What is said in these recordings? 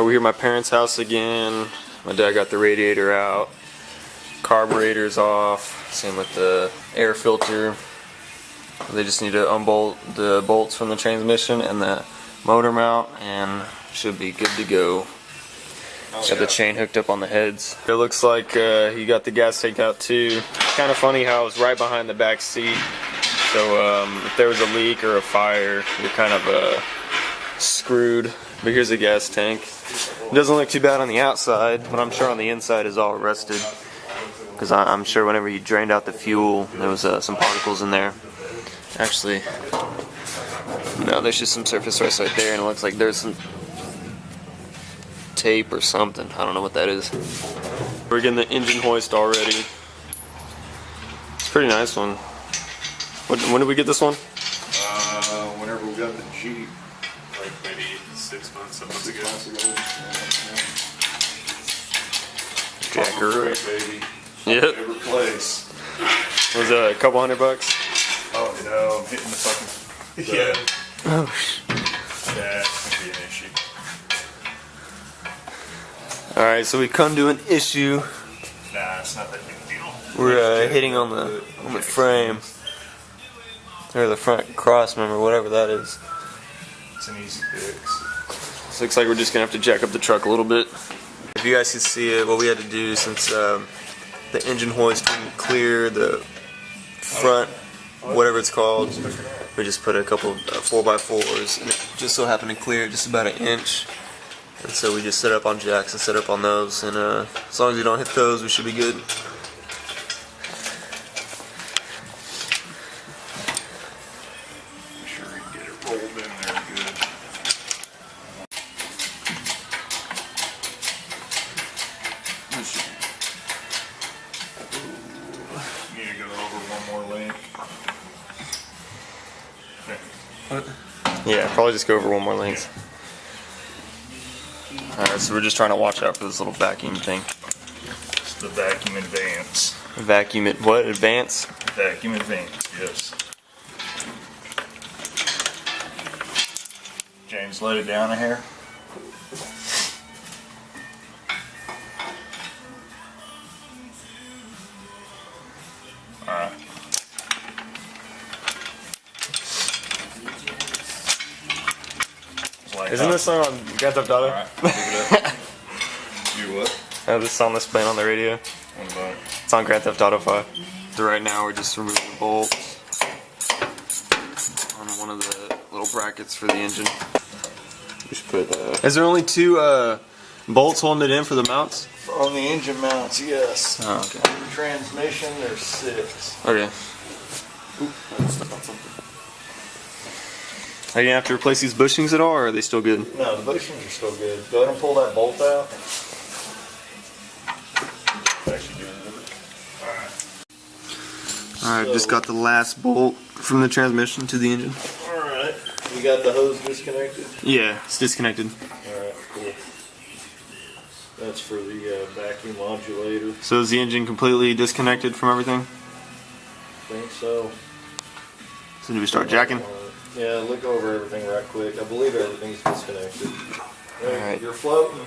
We're here at my parents' house again. My dad got the radiator out, carburetor's off, same with the air filter. They just need to unbolt the bolts from the transmission and the motor mount and should be good to go. Got the chain hooked up on the heads. It looks like he got the gas tank out too. Kind of funny how it's right behind the back seat. So if there was a leak or a fire, you're kind of screwed. But here's the gas tank. It doesn't look too bad on the outside, but I'm sure on the inside is all rusted. Because I'm sure whenever he drained out the fuel, there was some particles in there. Actually, no, there's just some surface rust right there, and it looks like there's some tape or something. I don't know what that is. We're getting the engine hoist already. It's a pretty nice one. When did we get this one? Whenever we got the Jeep, like maybe 6 months, 7 months ago. Jackaroo, baby. Yep. Favorite place. Was it a couple $100? Oh no, I'm hitting the fucking. Yeah. Oh. Yeah, it's gonna be an issue. Alright, so we come to an issue. Nah, it's not that big a deal. We're hitting on the frame. Or the front cross member, whatever that is. It's an easy fix. So looks like we're just gonna have to jack up the truck a little bit. If you guys can see it, what we had to do since the engine hoist didn't clear the front, whatever it's called, we just put a couple of 4x4s, and it just so happened to clear just about an inch. And so we just set up on jacks and set up on those, and as long as you don't hit those, we should be good. Make sure you get it rolled in there good. Need to go over one more link. Yeah, probably just go over one more length. Alright, so we're just trying to watch out for this little vacuum thing. It's the vacuum advance. Vacuum it, what? Advance? Vacuum advance, yes. James, let it down a hair. Alright. Isn't this song on Grand Theft Auto? Alright, pick it up. You what? This song that's playing on the radio. What about it? It's on Grand Theft Auto 5. So right now we're just removing the bolts on one of the little brackets for the engine. We should put. Is there only two bolts holding it in for the mounts? On the engine mounts, yes. Oh, okay. On the transmission, there's 6. Okay. Oop, I stepped on something. Are you gonna have to replace these bushings at all, or are they still good? No, the bushings are still good. Go ahead and pull that bolt out. Alright, just got the last bolt from the transmission to the engine. Alright. You got the hose disconnected? Yeah, it's disconnected. Alright, cool. That's for the vacuum modulator. So is the engine completely disconnected from everything? I think so. So do we start jacking? Yeah, look over everything right quick. I believe everything's disconnected. Alright. You're floating.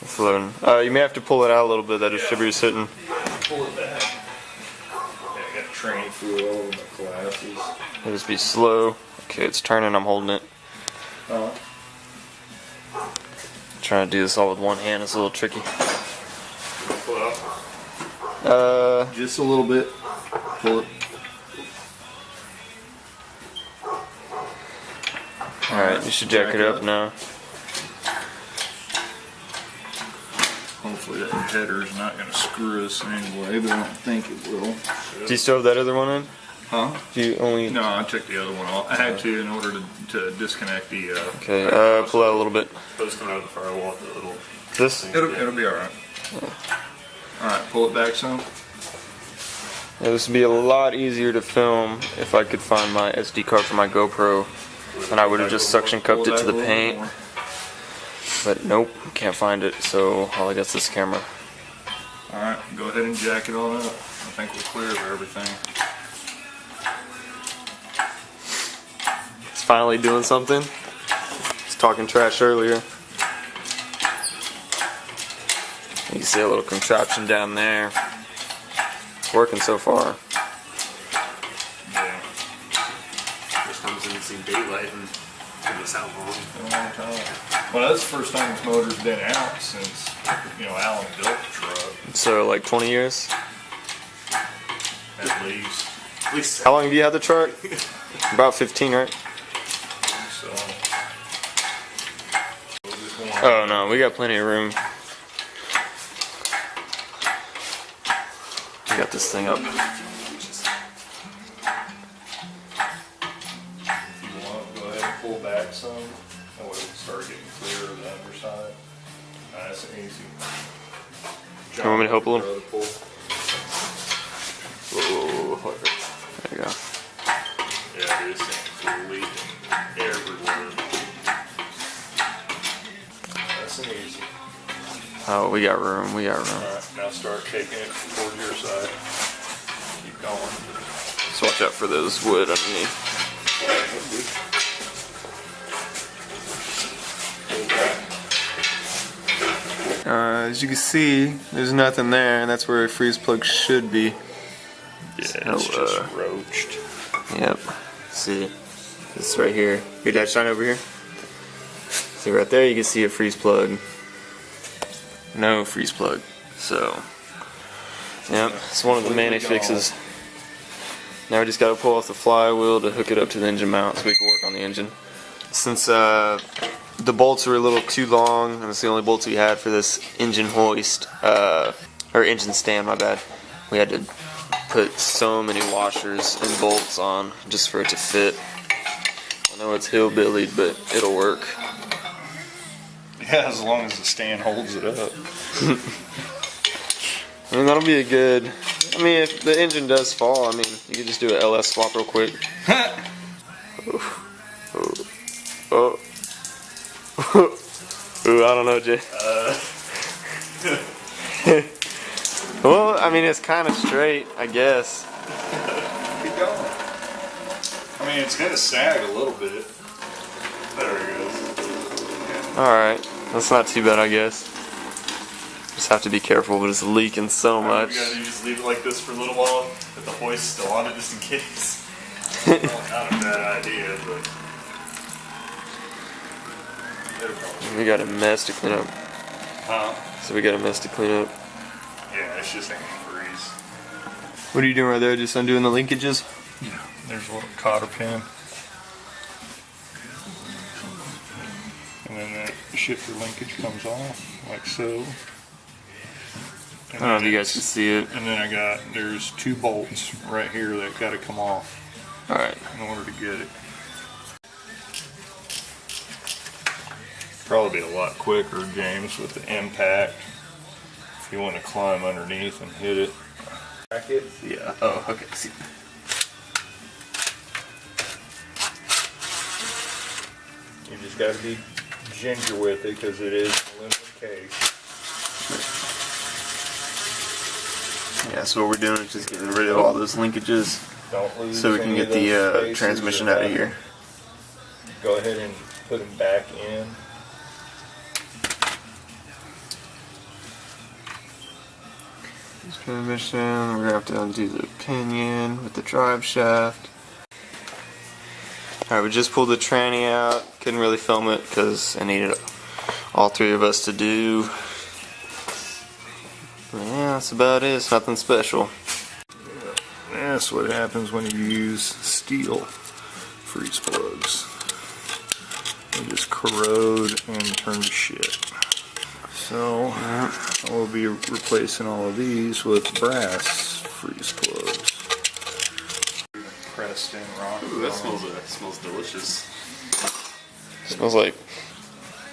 It's floating. You may have to pull it out a little bit. That distributor's hitting. Pull it back. Yeah, I got trained through all of my classes. It'll just be slow. Okay, it's turning. I'm holding it. Trying to do this all with one hand is a little tricky. Just a little bit. Pull it. Alright, you should jack it up now. Hopefully that header is not going to screw us anyway, but I don't think it will. Do you still have that other one in? Huh? Do you only... No, I took the other one off. I had to in order to disconnect the... Okay, pull out a little bit. Those coming out of the firewall. The little... This? It'll be alright. Alright, pull it back some. Yeah, this would be a lot easier to film if I could find my SD card for my GoPro. And I would have just suction cupped it to the paint. But nope, can't find it, so all I got is this camera. Alright, go ahead and jack it all up. I think we're clear of everything. It's finally doing something. It's talking trash earlier. You can see a little contraption down there. Working so far. Yeah. First time I've seen daylight in this how long? In a long time. Well, that's the first time this motor's been out since, Alan built the truck, So like 20 years? at least. At least How long have you had the truck? About 15, right? So. Oh no, we got plenty of room. We got this thing up. If you want, go ahead and pull back some. That way we can start getting clear of the underside. Nice and easy. You want me to help a little? Brother, pull. Whoa, there you go. yeah, this thing's leaking everywhere. Nice and easy. Oh, we got room, we got room. Alright, now start taking it toward your side. Keep going. Just watch out for those wood underneath. Pull back. As you can see, there's nothing there, and that's where a freeze plug should be. Yeah, it's just roached. Yep. See, this right here. Your dad shine over here. See right there, you can see a freeze plug. No freeze plug. So, yep, it's one of the many fixes. Now we just gotta pull off the flywheel to hook it up to the engine mount so we can work on the engine. Since the bolts were a little too long, and it's the only bolts we had for this engine hoist, or engine stand, my bad, we had to put so many washers and bolts on just for it to fit. I know it's hillbilly, but it'll work. Yeah, as long as the stand holds it up. I mean, that'll be a good... I mean, if the engine does fall, I mean, you could just do an LS swap real quick. Oh. Ooh, I don't know, Jay. Well, I mean, it's kind of straight, I guess. Keep going. I mean, it's gonna sag a little bit. There it goes. Alright, that's not too bad, I guess. Just have to be careful, but it's leaking so much. We gotta just leave it like this for a little while, with the hoist still on it, just in case. Well, not a bad idea, but it'll probably. We got a mess to clean up. Huh? So we got a mess to clean up. Yeah, it's just ain't gonna freeze. What are you doing right there? Just undoing the linkages? Yeah. There's a little cotter pin. And then that shifter linkage comes off, like so. I don't know if you guys can see it. And then there's two bolts right here that gotta come off Alright. in order to get it. Probably be a lot quicker, James, with the impact. If you want to climb underneath and hit it. Crack it? Yeah. Oh, okay. See. You just gotta be ginger with it because it is an aluminum case. Yeah, so what we're doing is just getting rid of all those linkages Don't lose so we can any get of those the spaces transmission or out of nothing. here. Go ahead and put them back in. This transmission, we're going to have to undo the pinion with the drive shaft. Alright, we just pulled the tranny out. Couldn't really film it because I needed all three of us to do. Yeah, that's about it. It's nothing special. That's what happens when you use steel freeze plugs. They just corrode and turn to shit. So we'll be replacing all of these with brass freeze plugs. Pressed in rock. Ooh, that smells delicious. Smells like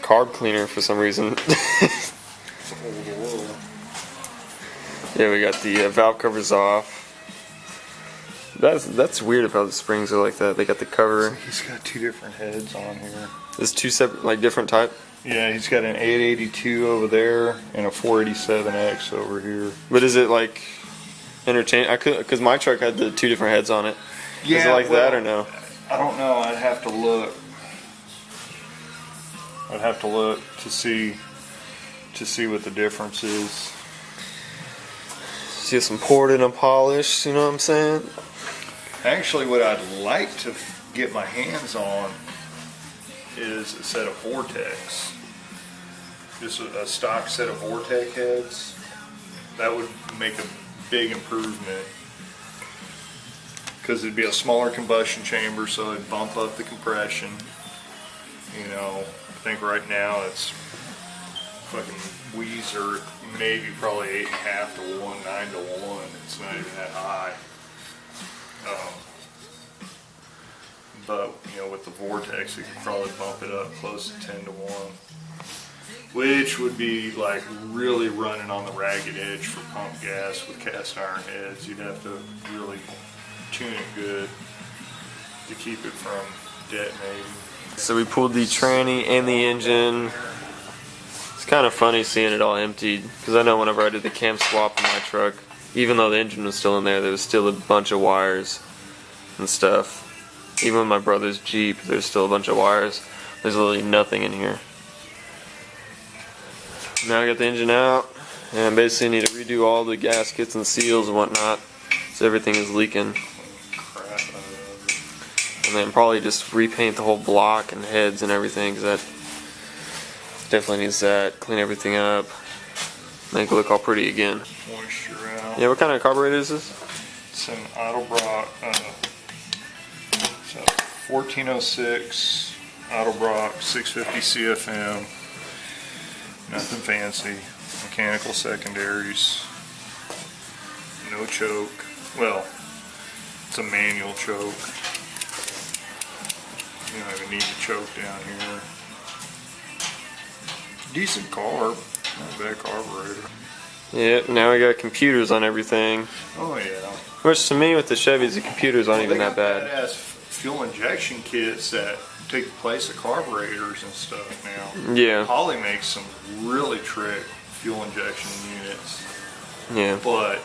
carb cleaner for some reason. Old oil. Yeah, we got the valve covers off. That's weird about how the springs are like that. They got the cover. He's got two different heads on here. There's two separate, like different type. Yeah, he's got an 882 over there and a 487X over here. But is it like interchange? I could, because my truck had the two different heads on it. Is it like that or no? I don't know. I'd have to look. I'd have to look to see to see what the difference is. See some poured and polished, you know what I'm saying? Actually, what I'd like to get my hands on is a set of Vortex. Just a stock set of Vortex heads. That would make a big improvement. Because it'd be a smaller combustion chamber, so it'd bump up the compression. You know, I think right now it's fucking Weezer, maybe probably 8.5 to 1, 9 to 1. It's not even that high. But, you know, with the Vortex, you could probably bump it up close to 10 to 1. Which would be like really running on the ragged edge for pump gas with cast iron heads. You'd have to really tune it good to keep it from detonating. So we pulled the tranny and the engine. It's kind of funny seeing it all emptied, because I know whenever I did the cam swap in my truck, even though the engine was still in there was still a bunch of wires and stuff. Even with my brother's Jeep, there's still a bunch of wires. There's literally nothing in here. Now I got the engine out, and basically need to redo all the gaskets and seals and whatnot, so everything is leaking. And then probably just repaint the whole block and heads and everything, because that definitely needs that. Clean everything up, make it look all pretty again. Moisture out. Yeah, what kind of carburetor is this? It's an Autobrock, so 1406 Autobrock 650 CFM. Nothing fancy. Mechanical secondaries. No choke. Well, it's a manual choke. You don't even need to choke down here. Decent carb. Not a bad carburetor. Yeah, now we got computers on everything. Oh yeah. Which to me with the Chevys, the computers aren't even that bad. Badass fuel injection kits that take the place of carburetors and stuff now. Yeah. Holly makes some really trick fuel injection units. Yeah. But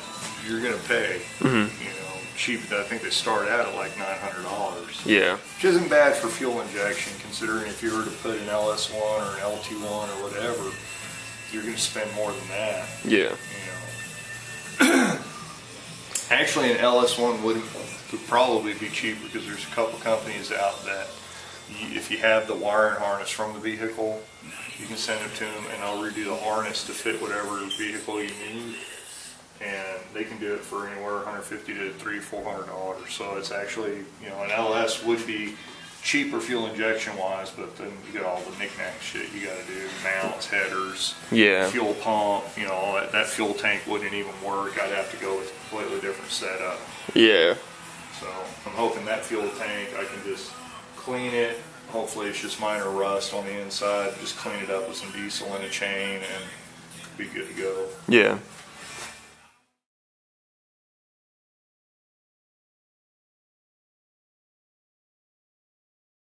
you're gonna pay. Mhm. You know, cheap. I think they start out at like $900. Yeah. Which isn't bad for fuel injection, considering if you were to put an LS1 or an LT1 or whatever, you're gonna spend more than that. Yeah. You know. Actually, an LS1 would probably be cheaper because there's a couple companies out that if you have the wiring harness from the vehicle, you can send it to them and they'll redo the harness to fit whatever vehicle you need. And they can do it for anywhere $150 to $300-400. So it's actually, you know, an LS would be cheaper fuel injection wise, but then you got all the knick-knack shit you got to do, mounts, headers, Yeah. fuel pump, you know, all that fuel tank wouldn't even work. I'd have to go with a completely different setup. Yeah. So I'm hoping that fuel tank, I can just clean it. Hopefully it's just minor rust on the inside. Just clean it up with some diesel and a chain and be good to go. Yeah.